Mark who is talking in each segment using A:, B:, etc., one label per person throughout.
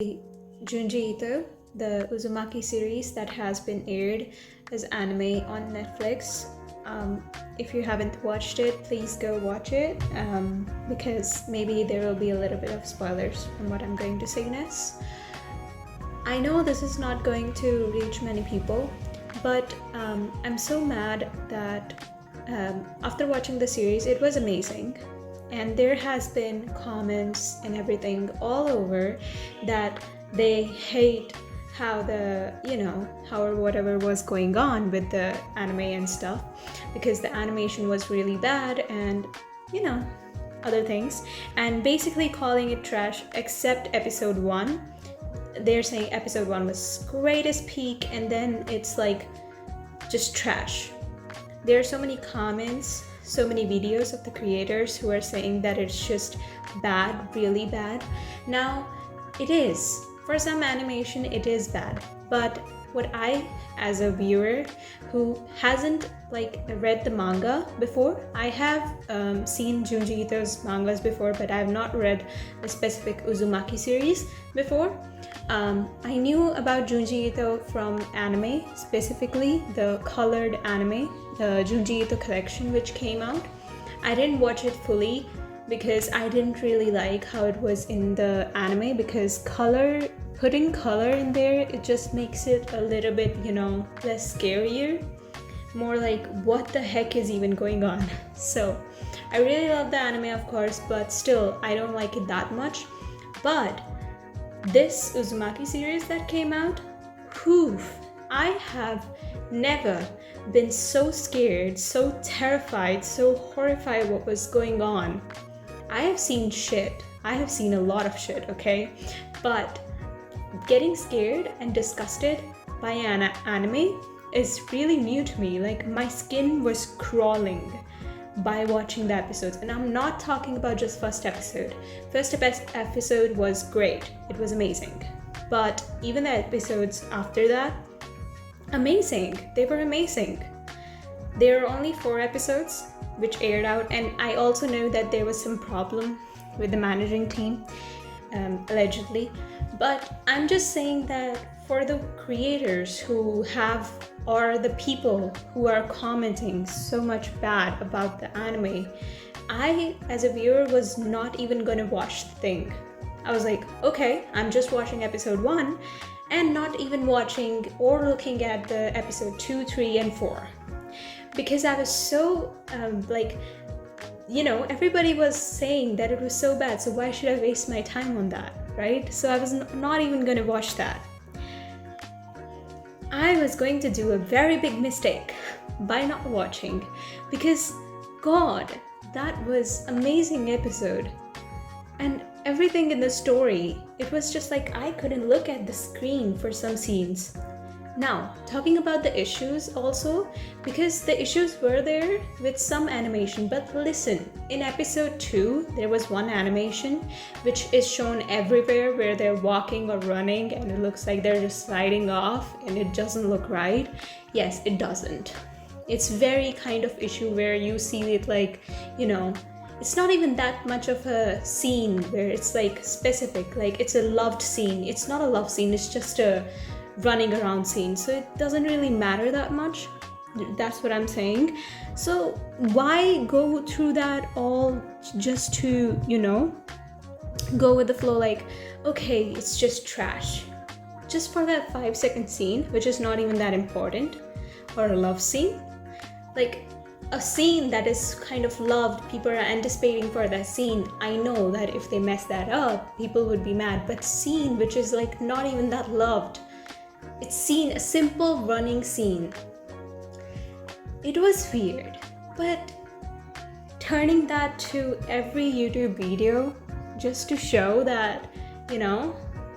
A: Junji Ito, the Uzumaki series that has been aired as anime on Netflix. If you haven't watched it, please go watch it because maybe there will be a little bit of spoilers from what I'm going to say next. I know this is not going to reach many people, but I'm so mad that after watching the series, it was amazing. And there has been comments and everything all over that they hate how how or whatever was going on with the anime and stuff, because the animation was really bad and other things, and basically calling it trash except episode 1. They're saying episode 1 was greatest peak, and then it's like just trash. There are so many comments, so many videos of the creators who are saying that it's just bad, really bad. Now, it is. For some animation, it is bad. But what I, as a viewer who hasn't read the manga before, I have seen Junji Ito's mangas before, but I have not read the specific Uzumaki series before. I knew about Junji Ito from anime, specifically the colored anime, the Junji Ito collection which came out. I didn't watch it fully because I didn't really like how it was in the anime, because putting color in there, it just makes it a little bit, less scarier. More like, what the heck is even going on? So, I really love the anime, of course, but still, I don't like it that much. But this Uzumaki series that came out, I have never been so scared, so terrified, so horrified what was going on. I have seen shit. I have seen a lot of shit, okay? But getting scared and disgusted by an anime is really new to me. Like, my skin was crawling by watching the episodes, and I'm not talking about just first episode. First episode was great. It was amazing. But even the episodes after that, amazing. They were amazing. There are only 4 episodes which aired out, and I also know that there was some problem with the managing team, allegedly. But I'm just saying that for the creators who have, or the people who are commenting so much bad about the anime, I, as a viewer, was not even gonna watch the thing. I was like, okay, I'm just watching episode 1 and not even watching or looking at the episode 2, 3, and 4. Because I was so, everybody was saying that it was so bad, so why should I waste my time on that, right? So I was not even gonna watch that. I was going to do a very big mistake by not watching, because God, that was amazing episode. And everything in the story, it was just like I couldn't look at the screen for some scenes. Now, talking about the issues also, because the issues were there with some animation, but listen, in episode 2, there was one animation which is shown everywhere where they're walking or running and it looks like they're just sliding off and it doesn't look right. Yes, it doesn't. It's very kind of issue where you see it it's not even that much of a scene where it's specific, it's a loved scene. It's not a love scene, it's just a running around scene, so it doesn't really matter that much. That's what I'm saying. So why go through that all just to go with the flow, okay, it's just trash just for that 5-second scene, which is not even that important, or a love scene, a scene that is kind of loved. People are anticipating for that scene. I know that if they mess that up, people would be mad, but scene which is not even that loved, it's seen a simple running scene. It was weird, but turning that to every YouTube video just to show that,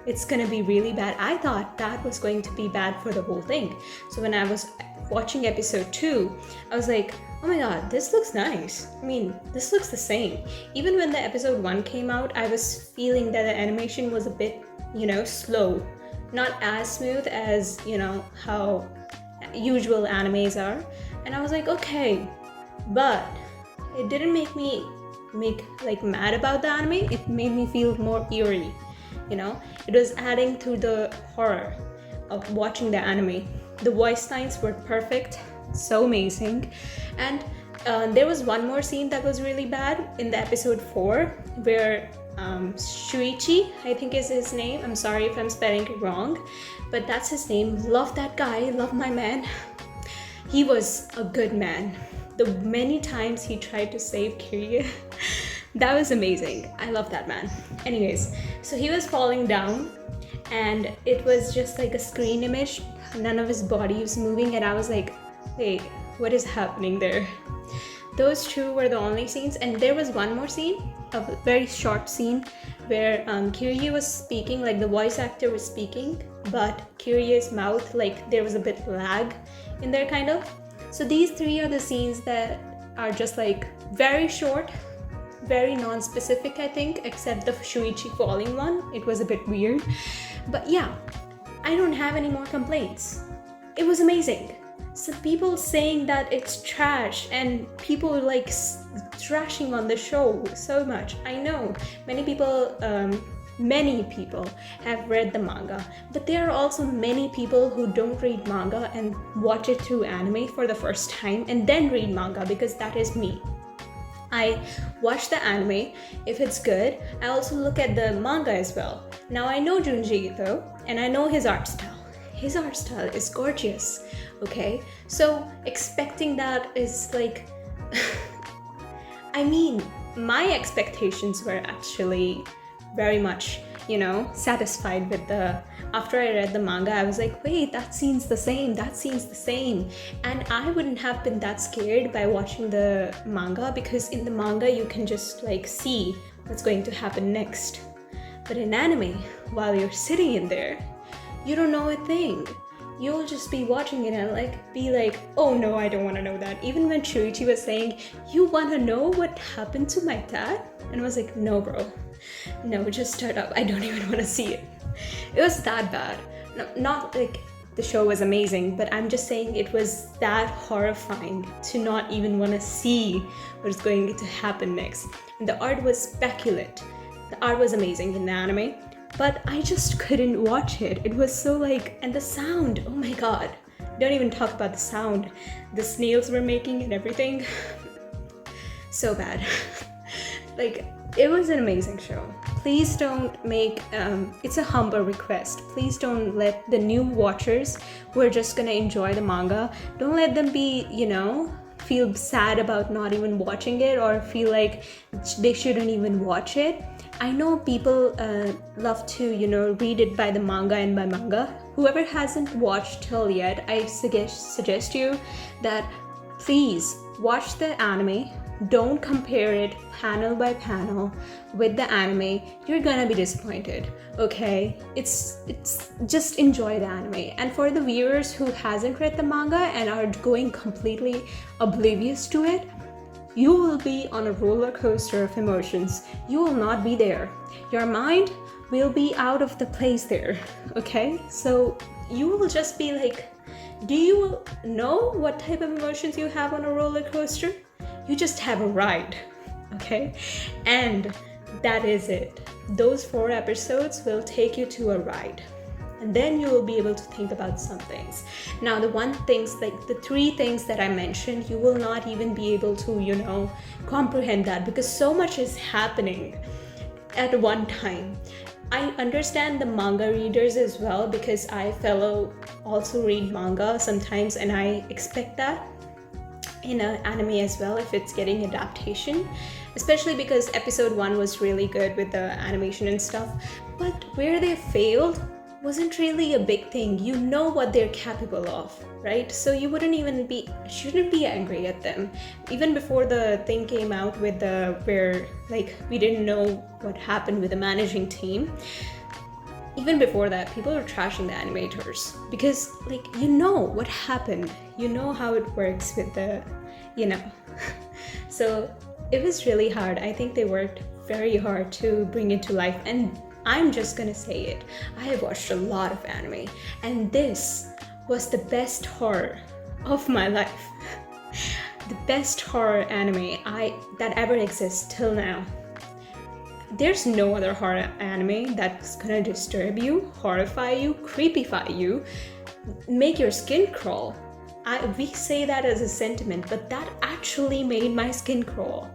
A: it's gonna be really bad. I thought that was going to be bad for the whole thing. So when I was watching episode 2, I was like, oh my god, this looks nice. I mean, this looks the same. Even when the episode 1 came out, I was feeling that the animation was a bit, slow. Not as smooth as, how usual animes are. And I was like, okay, but it didn't make me mad about the anime. It made me feel more eerie. It was adding to the horror of watching the anime. The voice lines were perfect, so amazing. And there was one more scene that was really bad in the episode 4 where Shuichi, I think is his name. I'm sorry if I'm spelling it wrong, but that's his name. Love that guy, love my man. He was a good man. The many times he tried to save Kiryu, that was amazing. I love that man. Anyways, so he was falling down and it was just like a screen image. None of his body was moving and I was like, wait, what is happening there? Those two were the only scenes, and there was one more scene, a very short scene, where Kiryu was speaking, like the voice actor was speaking, but Kiryu's mouth, like there was a bit lag in there kind of. So these 3 are the scenes that are just like very short, very non-specific I think, except the Shuichi falling one. It was a bit weird. But yeah, I don't have any more complaints. It was amazing. So people saying that it's trash and people like trashing on the show so much. I know many people have read the manga, but there are also many people who don't read manga and watch it through anime for the first time and then read manga, because that is me. I watch the anime. If it's good, I also look at the manga as well. Now I know Junji Ito and I know his art style. His art style is gorgeous, okay? So expecting that is like, I mean, my expectations were actually very much, satisfied with after I read the manga, I was like, wait, that scene's the same. And I wouldn't have been that scared by watching the manga, because in the manga you can just like see what's going to happen next. But in anime, while you're sitting in there, you don't know a thing. You'll just be watching it and be like, oh no, I don't want to know that. Even when Shuichi was saying, you want to know what happened to my dad? And I was like, no bro, no, just shut up. I don't even want to see it. It was that bad. No, not like the show was amazing, but I'm just saying it was that horrifying to not even want to see what's going to happen next. And the art was speculate. The art was amazing in the anime, but I just couldn't watch it. It was so and the sound, oh my god. Don't even talk about the sound. The snails were making and everything. So bad. It was an amazing show. Please don't make, it's a humble request. Please don't let the new watchers who are just gonna enjoy the manga, don't let them be, feel sad about not even watching it or feel like they shouldn't even watch it. I know people love to, read it by the manga and by manga. Whoever hasn't watched till yet, I suggest you that please watch the anime. Don't compare it panel by panel with the anime. You're gonna be disappointed, okay? It's just enjoy the anime. And for the viewers who hasn't read the manga and are going completely oblivious to it, you will be on a roller coaster of emotions. You will not be there. Your mind will be out of the place there, okay? So you will just be like, do you know what type of emotions you have on a roller coaster? You just have a ride, okay? And that is it. Those 4 episodes will take you to a ride. And then you will be able to think about some things. Now, the 3 things that I mentioned, you will not even be able to, comprehend that, because so much is happening at one time. I understand the manga readers as well, because I also read manga sometimes, and I expect that in an anime as well if it's getting adaptation, especially because episode 1 was really good with the animation and stuff. But where they failed wasn't really a big thing. You know what they're capable of, right? So you shouldn't be angry at them. Even before the thing came out with where we didn't know what happened with the managing team, even before that, people were trashing the animators because you know what happened. You know how it works with the, So it was really hard. I think they worked very hard to bring it to life. And I'm just gonna say it. I have watched a lot of anime, and this was the best horror of my life. The best horror anime that ever exists till now. there's no other horror anime that's gonna disturb you, horrify you, creepify you, make your skin crawl. We say that as a sentiment, but that actually made my skin crawl.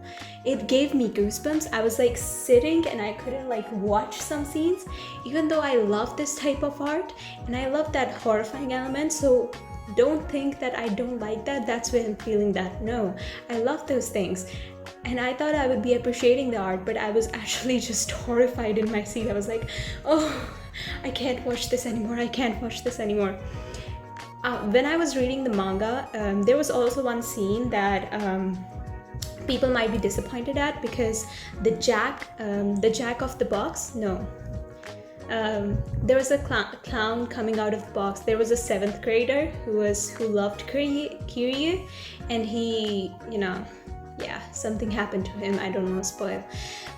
A: It gave me goosebumps. I was like sitting and I couldn't like watch some scenes, even though I love this type of art and I love that horrifying element. So don't think that I don't like that. That's why I'm feeling that. No, I love those things. And I thought I would be appreciating the art, but I was actually just horrified in my seat. I was like, oh, I can't watch this anymore. I can't watch this anymore. When I was reading the manga, there was also one scene that people might be disappointed at, because the jack of the box, there was a clown coming out of the box. There was a 7th grader who loved Kiryu, and he, something happened to him. I don't know, spoil.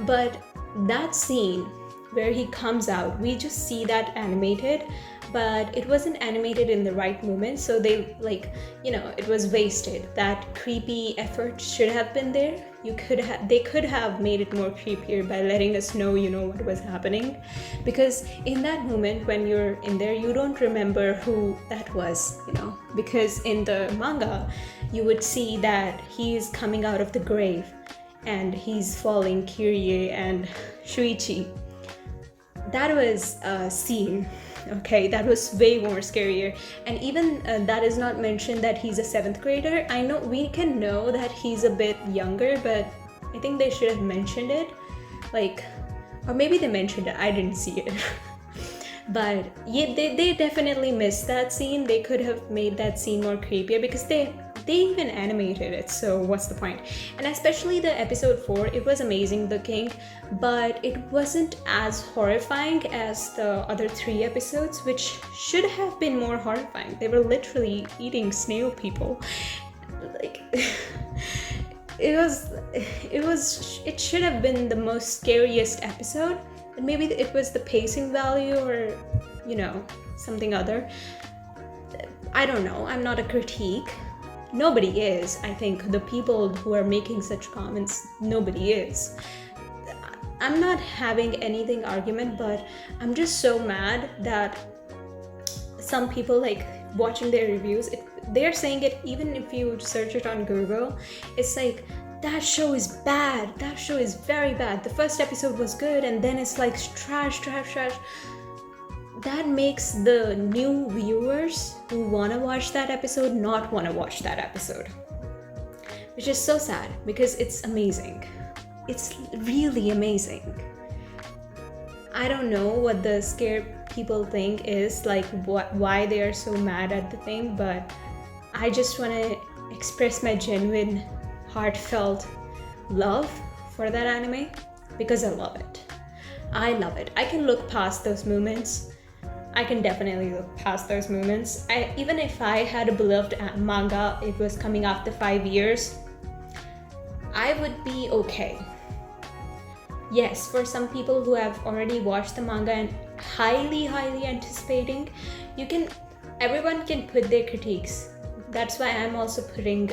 A: But that scene where he comes out, we just see that animated, but it wasn't animated in the right moment, so they it was wasted. That creepy effort should have been there. They could have made it more creepier by letting us know what was happening, because in that moment when you're in there, you don't remember who that was, because in the manga you would see that he is coming out of the grave and he's following Kiryu and Shuichi. That was a scene, okay, that was way more scarier. And even that is not mentioned that he's a 7th grader. I know we can know that he's a bit younger, but I think they should have mentioned it, or maybe they mentioned it, I didn't see it. But yeah, they definitely missed that scene. They could have made that scene more creepier, because they even animated it, so what's the point? And especially the episode 4, it was amazing looking, but it wasn't as horrifying as the other 3 episodes, which should have been more horrifying. They were literally eating snail people. It should have been the most scariest episode. And maybe it was the pacing value, or something other. I don't know, I'm not a critique. Nobody is. I think the people who are making such comments, nobody is. I'm not having anything argument, but I'm just so mad that some people, watching their reviews, they're saying it, even if you search it on Google, it's like, that show is bad, that show is very bad, the first episode was good, and then it's like trash. That makes the new viewers who want to watch that episode not want to watch that episode, which is so sad, because it's amazing. It's really amazing. I don't know what the scared people think is, why they are so mad at the thing, but I just want to express my genuine, heartfelt love for that anime, because I love it. I love it. I can look past those moments. I can definitely look past those moments. Even if I had a beloved manga, it was coming after 5 years, I would be okay. Yes, for some people who have already watched the manga and highly anticipating, everyone can put their critiques. That's why I'm also putting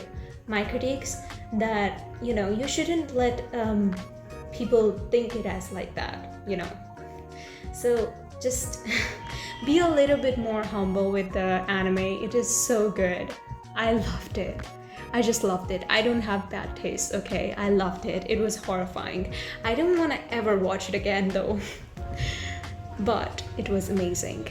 A: my critiques, that you shouldn't let people think it as like that, So just be a little bit more humble with the anime. It is so good. I loved it. I just loved it. I don't have bad taste, okay? I loved it. It was horrifying. I don't want to ever watch it again though. But it was amazing.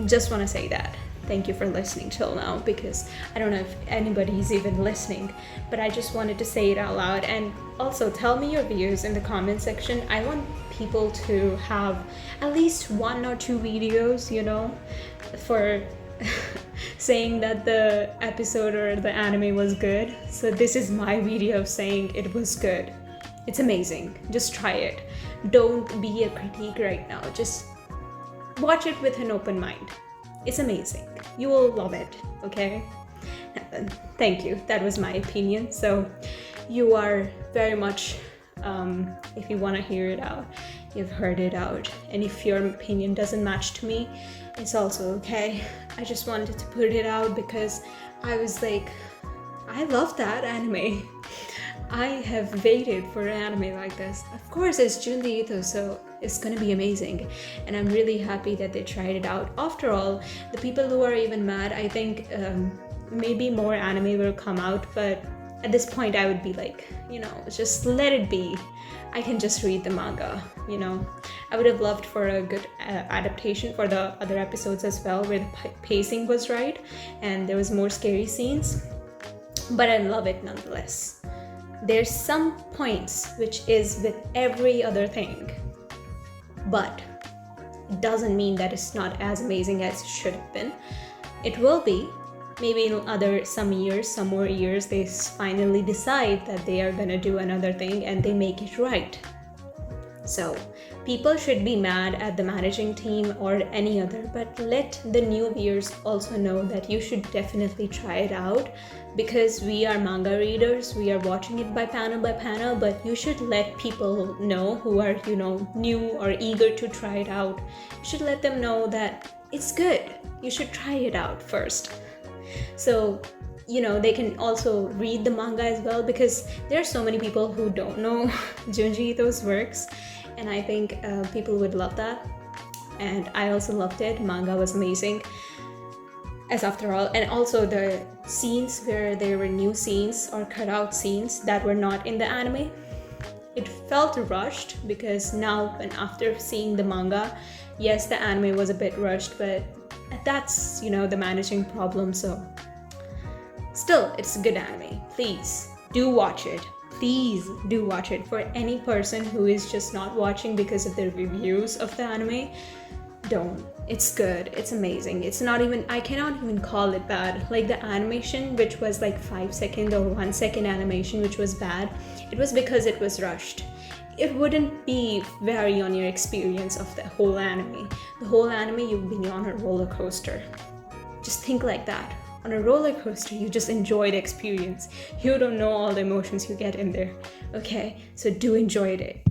A: Just want to say that. Thank you for listening till now, because I don't know if anybody's even listening, but I just wanted to say it out loud. And also tell me your views in the comment section. I want people to have at least 1 or 2 videos, for saying that the episode or the anime was good. So this is my video saying it was good. It's amazing. Just try it. Don't be a critique right now. Just watch it with an open mind. It's amazing. You will love it, okay? Thank you. That was my opinion. So you are very much, if you want to hear it out, you've heard it out. And if your opinion doesn't match to me, it's also okay. I just wanted to put it out because I was like, I love that anime. I have waited for an anime like this. Of course, it's Junji Ito, so it's gonna be amazing. And I'm really happy that they tried it out. After all, the people who are even mad, I think maybe more anime will come out, but at this point I would be like, just let it be. I can just read the manga, I would have loved for a good adaptation for the other episodes as well, where the pacing was right and there was more scary scenes, but I love it nonetheless. There's some points which is with every other thing, but it doesn't mean that it's not as amazing as it should have been. It will be. Maybe in some more years, they finally decide that they are gonna do another thing and they make it right. So people should be mad at the managing team or any other, but let the new viewers also know that you should definitely try it out, because we are manga readers, we are watching it by panel, but you should let people know who are, new or eager to try it out. You should let them know that it's good. You should try it out first. So, they can also read the manga as well, because there are so many people who don't know Junji Ito's works, and I think people would love that. And I also loved it. Manga was amazing, as after all. And also the scenes where there were new scenes or cut out scenes that were not in the anime, it felt rushed, because now and after seeing the manga, yes, the anime was a bit rushed, but that's, the managing problem. So still, it's a good anime. Please do watch it. Please do watch it. For any person who is just not watching because of the reviews of the anime, don't. It's good. It's amazing. It's not even, I cannot even call it bad. Like the animation, which was like 5-second or 1-second animation, which was bad, it was because it was rushed. It wouldn't be vary on your experience of the whole anime. The whole anime, you'll be on a roller coaster. Just think like that. On a roller coaster, you just enjoy the experience. You don't know all the emotions you get in there. Okay, so do enjoy it.